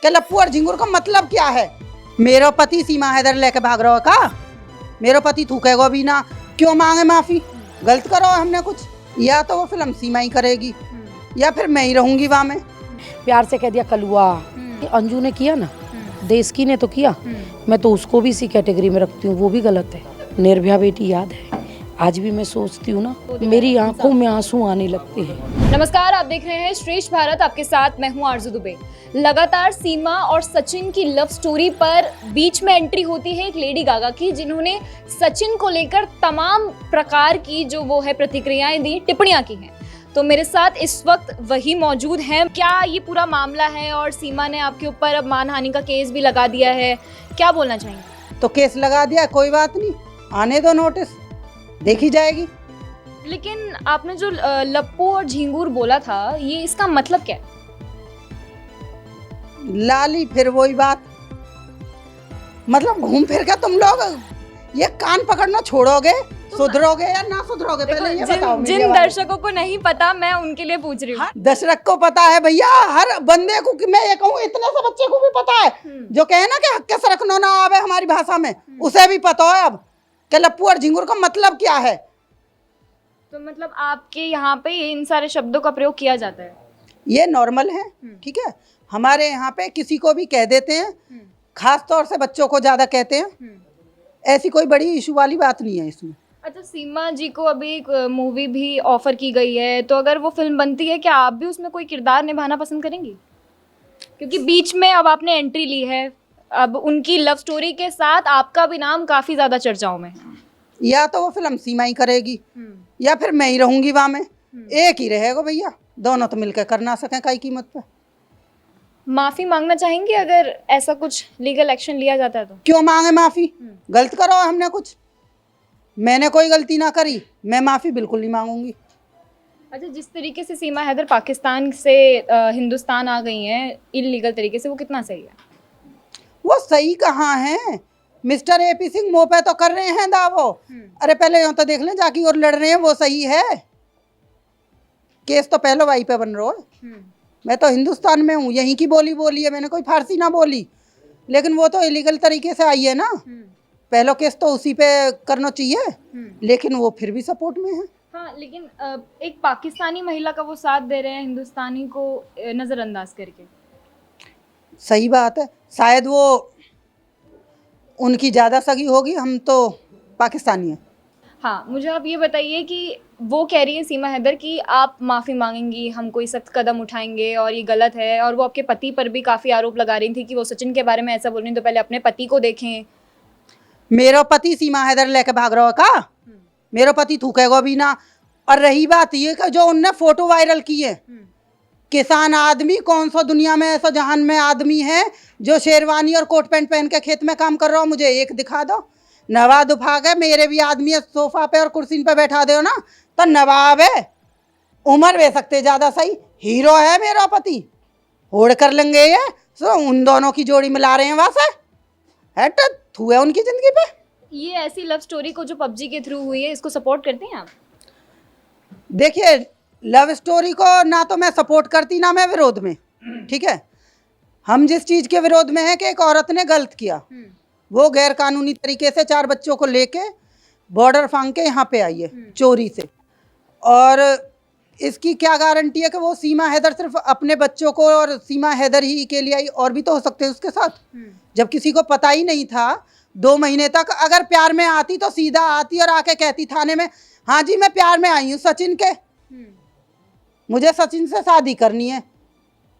क्या लप्पू और झिंगुर का मतलब क्या है? मेरा पति सीमा हैदर लेके भाग रहा है का? मेरा पति थूकेगा भी ना, क्यों मांगे माफी? गलत करो हमने कुछ, या तो वो फिल्म सीमा ही करेगी या फिर मैं ही रहूंगी वहां में। प्यार से कह दिया कलुआ। अंजू ने किया ना, देसकी ने तो किया, मैं तो उसको भी इसी कैटेगरी में रखती हूँ, वो भी गलत है। निर्भया बेटी याद है, आज भी मैं सोचती हूँ ना, मेरी आंखों में आंसू आने लगते हैं। नमस्कार, आप देख रहे हैं श्रेष्ठ भारत, आपके साथ मैं हूं आरजू दुबे। लगातार सीमा और सचिन की लव स्टोरी पर बीच में एंट्री होती है एक लेडी गागा की, जिन्होंने सचिन को लेकर तमाम प्रकार की जो वो है प्रतिक्रियाएं दी, टिप्पणियां की हैं। तो मेरे साथ इस वक्त वही मौजूद हैं। क्या ये पूरा मामला है और सीमा ने आपके ऊपर अब मानहानि का केस भी लगा दिया है, क्या बोलना चाहेंगे? तो केस लगा दिया, कोई बात नहीं, आने दो, नोटिस देखी जाएगी। लेकिन आपने जो लप्पू और झिंगूर बोला था, ये इसका मतलब क्या है? लाली फिर वही बात, मतलब घूम फिर के तुम लोग ये कान पकड़ना छोड़ोगे, सुधरोगे या ना सुधरोगे? पहले ये बताओ। जिन दर्शकों को नहीं पता, मैं उनके लिए पूछ रही हूँ। दर्शक को पता है भैया, हर बंदे को, कि मैं ये कहूँ इतने से बच्चे को भी पता है, जो कहे ना कि हक के सरकनो ना आवे हमारी भाषा में, उसे भी पता है अब कि लप्पू और झिंगुर का मतलब क्या है। तो मतलब आपके यहाँ पे इन सारे शब्दों का प्रयोग किया जाता है? ये नॉर्मल है, ठीक है। हमारे यहाँ पे किसी को भी कह देते हैं, खास तौर से बच्चों को ज्यादा कहते हैं। ऐसी कोई बड़ी इशू वाली बात नहीं है इसमें। अच्छा, सीमा जी को अभी एक मूवी भी ऑफर की गई है, तो अगर वो फिल्म बनती है, क्या आप भी उसमें कोई किरदार निभाना पसंद करेंगी? क्योंकि बीच में अब आपने एंट्री ली है, अब उनकी लव स्टोरी के साथ आपका भी नाम काफी ज्यादा चर्चाओं में है। या तो वो फिल्म सीमा ही करेगी या फिर मैं ही रहूंगी वहां में, एक ही रहेगा भैया, दोनों तो मिलकर कर ना सकें काई कीमत पे। माफी मांगना चाहेंगे अगर ऐसा कुछ लीगल एक्शन लिया जाता है तो? क्यों मांगे माफी? गलत करो हमने कुछ, मैंने कोई गलती ना करी, मैं माफी बिल्कुल नहीं मांगूंगी। अच्छा, जिस तरीके से सीमा हैदर पाकिस्तान से हिंदुस्तान आ गई हैं इलीगल तरीके से, वो कितना सही है? वो सही कहाँ है? मिस्टर एपी सिंह मुंह पे तो कर रहे हैं दावो, अरे पहले यहाँ तो देख लें जाकी और लड़ रहे हैं, वो सही है? केस तो पहले वहीं पे बन रहा है। मैं तो हिंदुस्तान में हूँ, यहीं की बोली बोली है, मैंने कोई फारसी ना बोली, लेकिन वो तो इलीगल तरीके से आई है ना। पहला केस तो उसी पे करना चाहिए, लेकिन वो फिर भी सपोर्ट में है। हाँ, लेकिन एक पाकिस्तानी महिला का वो साथ दे रहे हैं हिंदुस्तानी को नजरअंदाज करके। सही बात है, शायद वो उनकी ज़्यादा सगी होगी, हम तो पाकिस्तानी हैं। हाँ, मुझे आप ये बताइए कि वो कह रही है सीमा हैदर कि आप माफ़ी मांगेंगी, हम कोई सख्त कदम उठाएंगे और ये गलत है, और वो आपके पति पर भी काफ़ी आरोप लगा रही थी कि वो सचिन के बारे में ऐसा बोल रही, तो पहले अपने पति को देखें। मेरा पति सीमा हैदर लेके भाग रहा है का? मेरा पति थूकेगा भी ना। और रही बात ये कि जो उनने फोटो वायरल की है, किसान आदमी, कौन सा दुनिया में ऐसा जहान में आदमी है जो शेरवानी और कोट पैंट पहन के खेत में काम कर रहा हो? मुझे एक दिखा दो। नवाब उठा के मेरे भी आदमी सोफा पे और कुर्सी पे बैठा दो ना, तो नवाब है। उम्र वे सकते ज़्यादा सही, हीरो है मेरा पति, होड़ कर लेंगे ये। सो उन दोनों की जोड़ी मिला रहे हैं वहाँ से, है तो थू है उनकी जिंदगी पे। ये ऐसी लव स्टोरी को जो पबजी के थ्रू हुई है, इसको सपोर्ट करते हैं आप? देखिए, लव स्टोरी को ना तो मैं सपोर्ट करती ना मैं विरोध में, ठीक है। हम जिस चीज़ के विरोध में है कि एक औरत ने गलत किया, वो गैर कानूनी तरीके से 4 बच्चों को लेके बॉर्डर फांग के यहाँ पे आई है चोरी से, और इसकी क्या गारंटी है कि वो सीमा हैदर सिर्फ अपने बच्चों को और सीमा हैदर ही के लिए आई? और भी तो हो सकते हैं उसके साथ। जब किसी को पता ही नहीं था 2 महीने तक, अगर प्यार में आती तो सीधा आती और आके कहती थाने में, हाँ जी मैं प्यार में आई हूँ सचिन के, मुझे सचिन से शादी करनी है।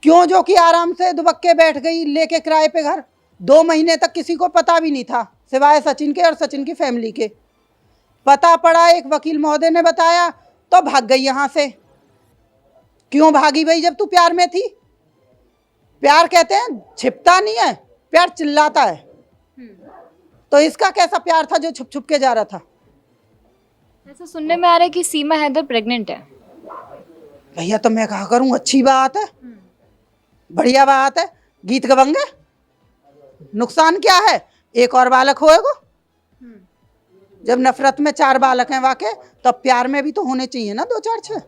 क्यों जो कि आराम से दुबक्के बैठ गई लेके किराए पे घर? 2 महीने तक किसी को पता भी नहीं था सिवाय सचिन के और सचिन की फैमिली के। पता पड़ा, एक वकील महोदय ने बताया, तो भाग गई यहाँ से। क्यों भागी भाई? जब तू प्यार में थी। प्यार कहते हैं छिपता नहीं है, प्यार चिल्लाता है। तो इसका कैसा प्यार था जो छुप छुप के जा रहा था? ऐसा सुनने में आ रहा है कि सीमा हैदर प्रेग्नेंट है। भैया तो मैं कहा करूं, अच्छी बात है, बढ़िया बात है, गीत गवाएंगे, नुकसान क्या है? एक और बालक होएगा। जब नफरत में 4 बालक हैं वाके, तब प्यार में भी तो होने चाहिए ना 2 4 6।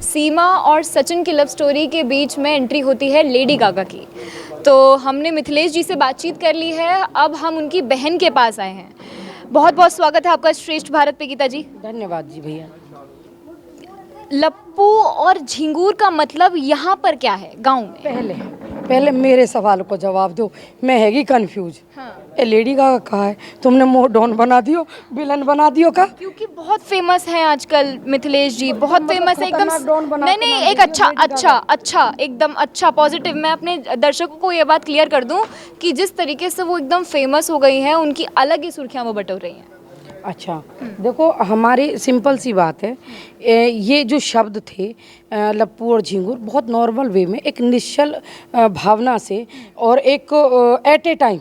सीमा और सचिन की लव स्टोरी के बीच में एंट्री होती है लेडी गागा की। तो हमने मिथिलेश जी से बातचीत कर ली है, अब हम उनकी बहन के पास आए हैं। बहुत बहुत स्वागत है आपका श्रेष्ठ भारत पे गीता जी। धन्यवाद जी भैया। लप्पू और झिंगूर का मतलब यहाँ पर क्या है गांव में? पहले मेरे सवाल को जवाब दो, मैं हैगी कंफ्यूज। हाँ। ए लेडी गागा कहा है, तुमने मोह डॉन बना दियो, विलन बना दियो का? क्योंकि बहुत फेमस है आजकल मिथिलेश जी, बहुत मतलब फेमस है खतरनाक डॉन एकदम। बना नहीं के नहीं, नाम एक दे अच्छा दिया लेडी अच्छा अच्छा एकदम अच्छा पॉजिटिव। मैं अपने दर्शकों को ये बात क्लियर कर दूं कि जिस तरीके से वो एकदम फेमस हो गई हैं, उनकी अलग ही सुर्खियां वो बटोर रही हैं। अच्छा, देखो हमारी सिंपल सी बात है, ये जो शब्द थे लप्पू और झिंगुर, बहुत नॉर्मल वे में एक निश्चल भावना से और एक एट ए टाइम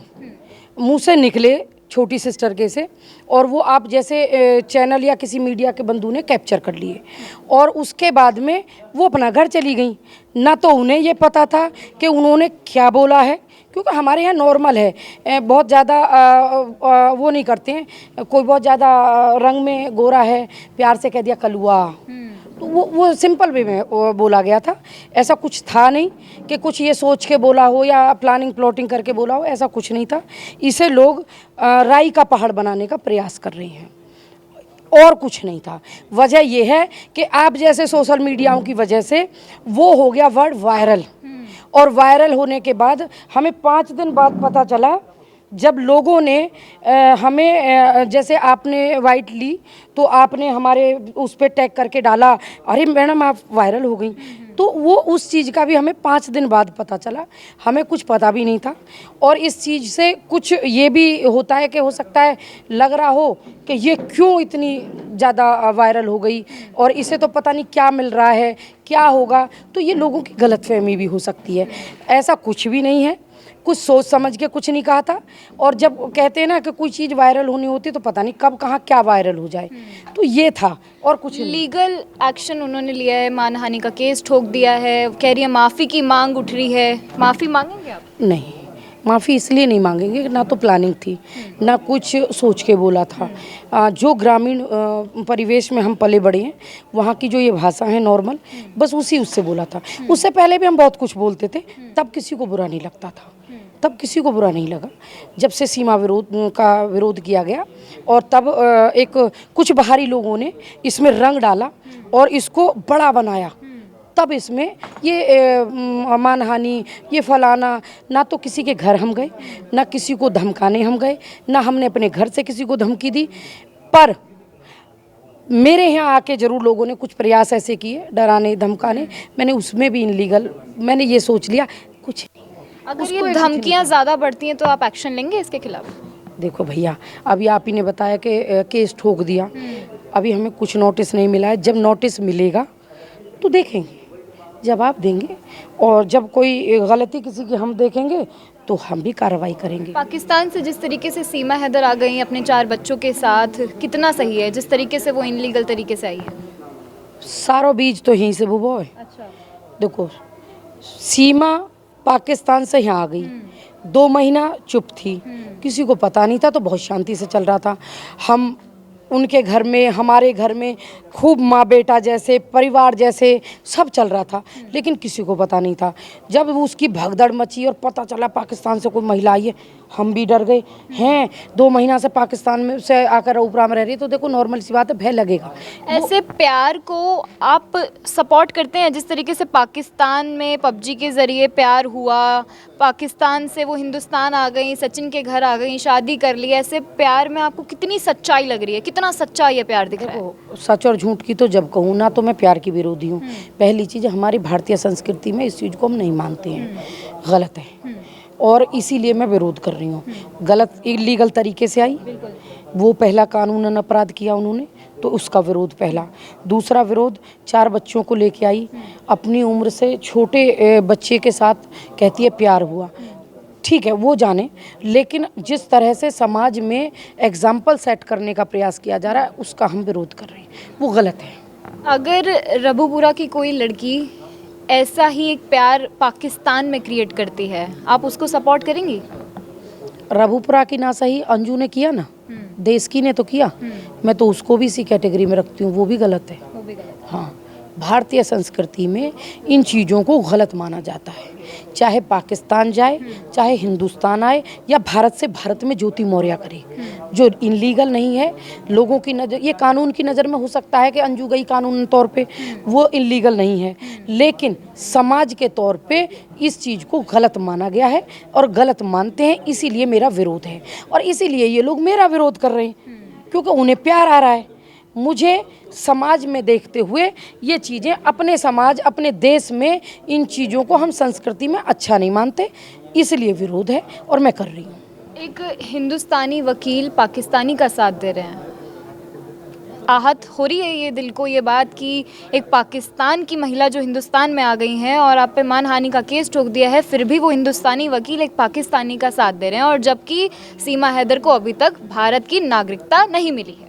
मुंह से निकले छोटी सिस्टर के से, और वो आप जैसे चैनल या किसी मीडिया के बंधु ने कैप्चर कर लिए, और उसके बाद में वो अपना घर चली गई। ना तो उन्हें ये पता था कि उन्होंने क्या बोला है, क्योंकि हमारे यहाँ नॉर्मल है, बहुत ज़्यादा वो नहीं करते हैं। कोई बहुत ज़्यादा रंग में गोरा है, प्यार से कह दिया कलुआ, तो वो सिंपल वे में बोला गया था। ऐसा कुछ था नहीं कि कुछ ये सोच के बोला हो या प्लानिंग प्लॉटिंग करके बोला हो, ऐसा कुछ नहीं था। इसे लोग राई का पहाड़ बनाने का प्रयास कर रहे हैं, और कुछ नहीं था। वजह यह है कि आप जैसे सोशल मीडियाओं की वजह से वो हो गया वर्ड वायरल, और वायरल होने के बाद हमें 5 दिन बाद पता चला, जब लोगों ने हमें जैसे आपने वाइट ली तो आपने हमारे उस पर टैग करके डाला, अरे मैडम आप वायरल हो गई, तो वो उस चीज़ का भी हमें 5 दिन बाद पता चला। हमें कुछ पता भी नहीं था, और इस चीज़ से कुछ ये भी होता है कि हो सकता है लग रहा हो कि ये क्यों इतनी ज़्यादा वायरल हो गई, और इसे तो पता नहीं क्या मिल रहा है, क्या होगा, तो ये लोगों की गलतफहमी भी हो सकती है। ऐसा कुछ भी नहीं है, कुछ सोच समझ के कुछ नहीं कहा था। और जब कहते हैं ना कि कोई चीज़ वायरल होनी होती है तो पता नहीं कब कहाँ क्या वायरल हो जाए, तो ये था और कुछ नहीं। लीगल एक्शन उन्होंने लिया है, मानहानि का केस ठोक दिया है, कह रही है माफ़ी की मांग उठ रही है। माफ़ी मांगेंगे आप? नहीं, माफ़ी इसलिए नहीं मांगेंगे, ना तो प्लानिंग थी, ना कुछ सोच के बोला था। जो ग्रामीण परिवेश में हम पले बड़े हैं, वहाँ की जो ये भाषा है नॉर्मल, बस उससे बोला था। उससे पहले भी हम बहुत कुछ बोलते थे, तब किसी को बुरा नहीं लगता था, तब किसी को बुरा नहीं लगा। जब से सीमा विरोध किया गया, और तब एक कुछ बाहरी लोगों ने इसमें रंग डाला और इसको बड़ा बनाया, तब इसमें ये मानहानि, ये फलाना, ना तो किसी के घर हम गए, ना किसी को धमकाने हम गए, ना हमने अपने घर से किसी को धमकी दी। पर मेरे यहाँ आके ज़रूर लोगों ने कुछ प्रयास ऐसे किए डराने धमकाने, मैंने उसमें भी इनलीगल मैंने ये सोच लिया कुछ। अगर ये धमकियां ज़्यादा बढ़ती हैं तो आप एक्शन लेंगे इसके खिलाफ? देखो भैया, अभी आप ही ने बताया कि केस ठोक दिया, अभी हमें कुछ नोटिस नहीं मिला है। जब नोटिस मिलेगा तो देखेंगे, जवाब देंगे, और जब कोई गलती किसी की हम देखेंगे तो हम भी कार्रवाई करेंगे। पाकिस्तान से जिस तरीके से सीमा हैदर आ गई अपने 4 बच्चों के साथ, कितना सही है जिस तरीके से वो इनलीगल तरीके से आई है? सारो बीज तो यहीं से बुबो है। अच्छा। देखो, सीमा पाकिस्तान से यहाँ आ गई, 2 महीना चुप थी, किसी को पता नहीं था, तो बहुत शांति से चल रहा था। हम उनके घर में, हमारे घर में खूब माँ बेटा जैसे, परिवार जैसे सब चल रहा था, लेकिन किसी को पता नहीं था। जब उसकी भगदड़ मची और पता चला पाकिस्तान से कोई महिला आई है, हम भी डर गए हैं। 2 महीना से पाकिस्तान में से आकर उपरा में रह रही है, तो देखो नॉर्मल सी बात है, भय लगेगा। ऐसे प्यार को आप सपोर्ट करते हैं? जिस तरीके से पाकिस्तान में पबजी के ज़रिए प्यार हुआ, पाकिस्तान से वो हिंदुस्तान आ गई, सचिन के घर आ गई, शादी कर ली, ऐसे प्यार में आपको कितनी सच्चाई लग रही है? कितना सच्चा ये प्यार दिख रहा है? सच और झूठ की तो जब कहूँ ना, तो मैं प्यार की विरोधी हूँ। पहली चीज़, हमारी भारतीय संस्कृति में इस चीज़ को हम नहीं मानते हैं, गलत है, और इसीलिए मैं विरोध कर रही हूँ। गलत इलीगल तरीके से आई, वो पहला कानूनन अपराध किया उन्होंने, तो उसका विरोध पहला। दूसरा विरोध, 4 बच्चों को लेके आई, अपनी उम्र से छोटे बच्चे के साथ कहती है प्यार हुआ, ठीक है वो जाने, लेकिन जिस तरह से समाज में एग्जाम्पल सेट करने का प्रयास किया जा रहा है, उसका हम विरोध कर रहे हैं, वो गलत है। अगर रबुपुरा की कोई लड़की ऐसा ही एक प्यार पाकिस्तान में क्रिएट करती है, आप उसको सपोर्ट करेंगी? रबुपुरा की ना सही, अंजू ने किया ना, देश की ने तो किया, मैं तो उसको भी इसी कैटेगरी में रखती हूँ, वो भी गलत है। वो भी गलत है। हाँ, भारतीय संस्कृति में इन चीज़ों को गलत माना जाता है। चाहे पाकिस्तान जाए, चाहे हिंदुस्तान आए, या भारत से भारत में ज्योति मौर्य करे, जो इनलीगल नहीं है। लोगों की नज़र, ये कानून की नज़र में हो सकता है कि अंजू गई कानून तौर पे, वो इनलीगल नहीं है, लेकिन समाज के तौर पे इस चीज़ को गलत माना गया है और गलत मानते हैं, इसीलिए मेरा विरोध है। और इसीलिए ये लोग मेरा विरोध कर रहे हैं, क्योंकि उन्हें प्यार आ रहा है। मुझे समाज में देखते हुए ये चीज़ें, अपने समाज, अपने देश में इन चीज़ों को हम संस्कृति में अच्छा नहीं मानते, इसलिए विरोध है और मैं कर रही हूँ। एक हिंदुस्तानी वकील पाकिस्तानी का साथ दे रहे हैं, आहत हो रही है ये दिल को ये बात कि एक पाकिस्तान की महिला जो हिंदुस्तान में आ गई हैं और आप पे मानहानि का केस ठोक दिया है, फिर भी वो हिंदुस्तानी वकील एक पाकिस्तानी का साथ दे रहे हैं, और जबकि सीमा हैदर को अभी तक भारत की नागरिकता नहीं मिली है।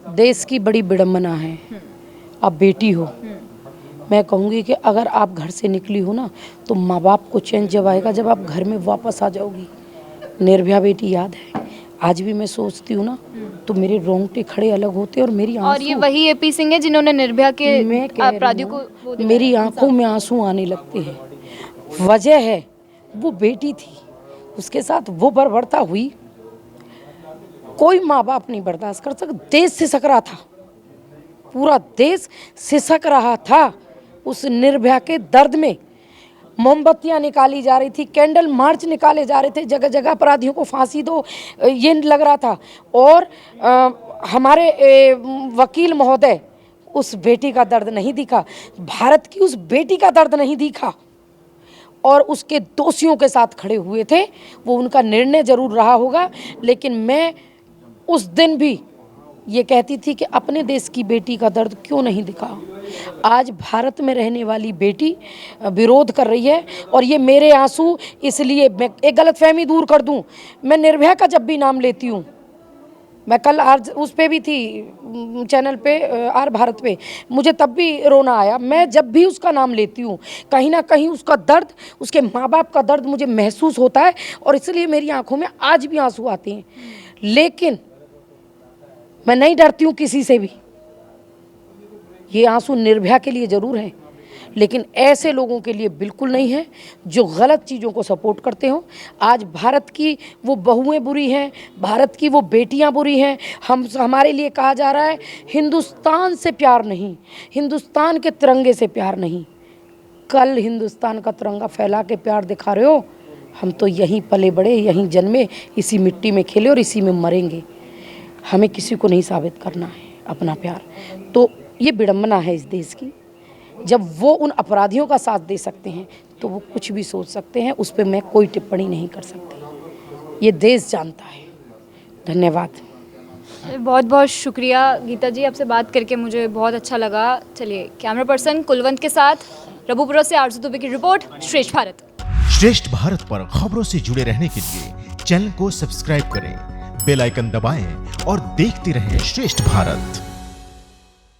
देश की बड़ी विडम्बना है। आप बेटी हो, मैं कहूँगी कि अगर आप घर से निकली हो ना, तो माँ बाप को चैन जब आएगा जब आप घर में वापस आ जाओगी। निर्भया बेटी याद है, आज भी मैं सोचती हूँ ना, तो मेरे रोंगटे खड़े अलग होते और मेरी आंसू, और ये वही एपी सिंह है जिन्होंने निर्भया के मैं कह रही अपराधियों हूँ, को मेरी आंखों में आंसू आने लगते हैं। वजह है, वो बेटी थी, उसके साथ वो बर्बरता हुई, कोई माँ बाप नहीं बर्दाश्त कर सकता। देश सिसक रहा था, पूरा देश सिसक रहा था उस निर्भया के दर्द में। मोमबत्तियाँ निकाली जा रही थी, कैंडल मार्च निकाले जा रहे थे, जगह जगह अपराधियों को फांसी दो, ये लग रहा था। और हमारे वकील महोदय, उस बेटी का दर्द नहीं दिखा, भारत की उस बेटी का दर्द नहीं दिखा, और उसके दोषियों के साथ खड़े हुए थे। वो उनका निर्णय जरूर रहा होगा, लेकिन मैं उस दिन भी ये कहती थी कि अपने देश की बेटी का दर्द क्यों नहीं दिखा। आज भारत में रहने वाली बेटी विरोध कर रही है, और ये मेरे आंसू, इसलिए मैं एक गलतफहमी दूर कर दूं, मैं निर्भया का जब भी नाम लेती हूँ, मैं कल उस पे भी थी चैनल पे, आर भारत पे, मुझे तब भी रोना आया। मैं जब भी उसका नाम लेती हूँ, कहीं ना कहीं उसका दर्द, उसके माँ बाप का दर्द मुझे महसूस होता है, और इसलिए मेरी आंखों में आज भी आंसू आते हैं। लेकिन मैं नहीं डरती हूँ किसी से भी। ये आंसू निर्भया के लिए ज़रूर हैं, लेकिन ऐसे लोगों के लिए बिल्कुल नहीं है जो गलत चीज़ों को सपोर्ट करते हो। आज भारत की वो बहुएं बुरी हैं, भारत की वो बेटियां बुरी हैं। हमारे लिए कहा जा रहा है हिंदुस्तान से प्यार नहीं, हिंदुस्तान के तिरंगे से प्यार नहीं। कल हिंदुस्तान का तिरंगा फैला के प्यार दिखा रहे हो, हम तो यहीं पले बड़े, यहीं जन्मे, इसी मिट्टी में खेले और इसी में मरेंगे। हमें किसी को नहीं साबित करना है अपना प्यार। तो ये विडंबना है इस देश की। जब वो उन अपराधियों का साथ दे सकते हैं, तो वो कुछ भी सोच सकते हैं, उस पर मैं कोई टिप्पणी नहीं कर सकती। ये देश जानता है। धन्यवाद। बहुत बहुत शुक्रिया गीता जी, आपसे बात करके मुझे बहुत अच्छा लगा। चलिए, कैमरा पर्सन कुलवंत के साथ रबुपुरा से आरजू दुबे की रिपोर्ट, श्रेष्ठ भारत। श्रेष्ठ भारत पर खबरों से जुड़े रहने के लिए चैनल को सब्सक्राइब करें, बेल आइकन दबाएं और देखते रहें श्रेष्ठ भारत।